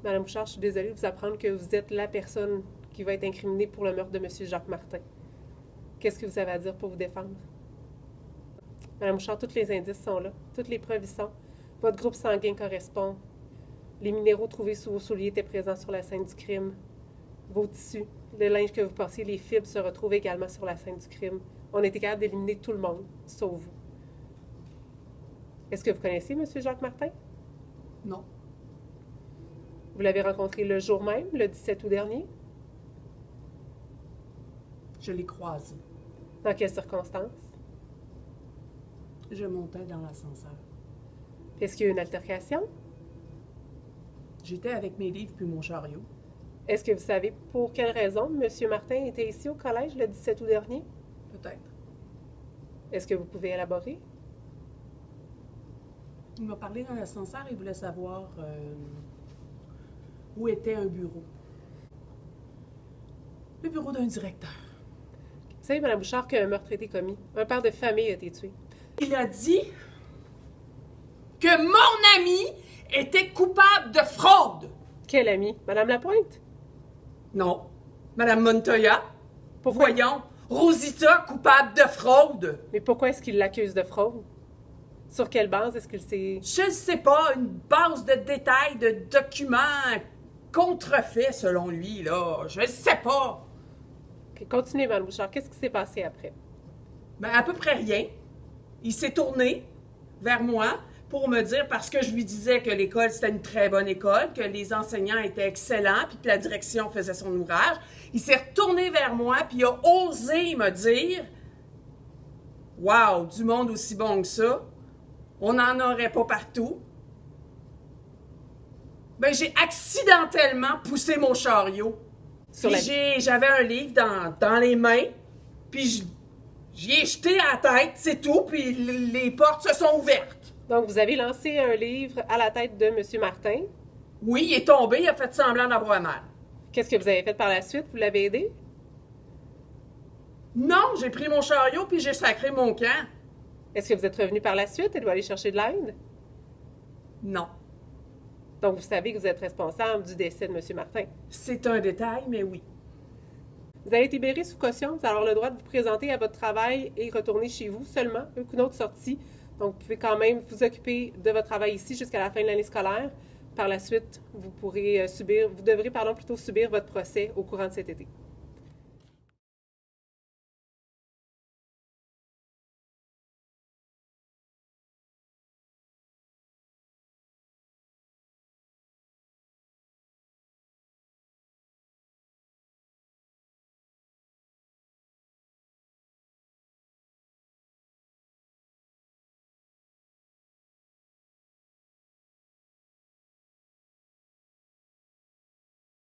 Madame Bouchard, je suis désolée de vous apprendre que vous êtes la personne qui va être incriminée pour le meurtre de M. Jacques Martin. Qu'est-ce que vous avez à dire pour vous défendre? Madame Bouchard, tous les indices sont là. Toutes les preuves y sont. Votre groupe sanguin correspond. Les minéraux trouvés sous vos souliers étaient présents sur la scène du crime. Vos tissus, le linge que vous portiez, les fibres se retrouvent également sur la scène du crime. On était capable d'éliminer tout le monde, sauf vous. Est-ce que vous connaissez M. Jacques Martin? Non. Vous l'avez rencontré le jour même, le 17 août dernier? Je l'ai croisé. Dans quelles circonstances? Je montais dans l'ascenseur. Est-ce qu'il y a eu une altercation? J'étais avec mes livres puis mon chariot. Est-ce que vous savez pour quelle raison M. Martin était ici au collège le 17 août dernier? Peut-être. Est-ce que vous pouvez élaborer? Il m'a parlé dans l'ascenseur et voulait savoir où était un bureau. Le bureau d'un directeur. Vous savez, Mme Bouchard, qu'un meurtre a été commis. Un père de famille a été tué. Il a dit que mon ami était coupable de fraude. Quel ami? Mme Lapointe? Non. Madame Montoya. Pourquoi? Voyons. Rosita, coupable de fraude. Mais pourquoi est-ce qu'il l'accuse de fraude? Sur quelle base est-ce qu'il s'est... Je ne sais pas, une base de détails, de documents contrefaits selon lui, là. Je ne sais pas. Okay, continuez, Mme Bouchard. Qu'est-ce qui s'est passé après? Ben, à peu près rien. Il s'est tourné vers moi pour me dire, parce que je lui disais que l'école, c'était une très bonne école, que les enseignants étaient excellents, puis que la direction faisait son ouvrage. Il s'est retourné vers moi, puis il a osé me dire « Wow, du monde aussi bon que ça, on n'en aurait pas partout. » Ben, j'ai accidentellement poussé mon chariot. Puis j'avais un livre dans les mains, puis j'y ai jeté à la tête, c'est tout, puis les portes se sont ouvertes. Donc, vous avez lancé un livre à la tête de M. Martin. Oui, il est tombé, il a fait semblant d'avoir mal. Qu'est-ce que vous avez fait par la suite? Vous l'avez aidé? Non, j'ai pris mon chariot puis j'ai sacré mon camp. Est-ce que vous êtes revenu par la suite et doit aller chercher de l'aide? Non. Donc, vous savez que vous êtes responsable du décès de M. Martin. C'est un détail, mais oui. Vous avez été libéré sous caution. Vous allez avoir le droit de vous présenter à votre travail et retourner chez vous seulement. Aucune autre sortie. Donc, vous pouvez quand même vous occuper de votre travail ici jusqu'à la fin de l'année scolaire. Par la suite, vous devrez plutôt subir votre procès au courant de cet été.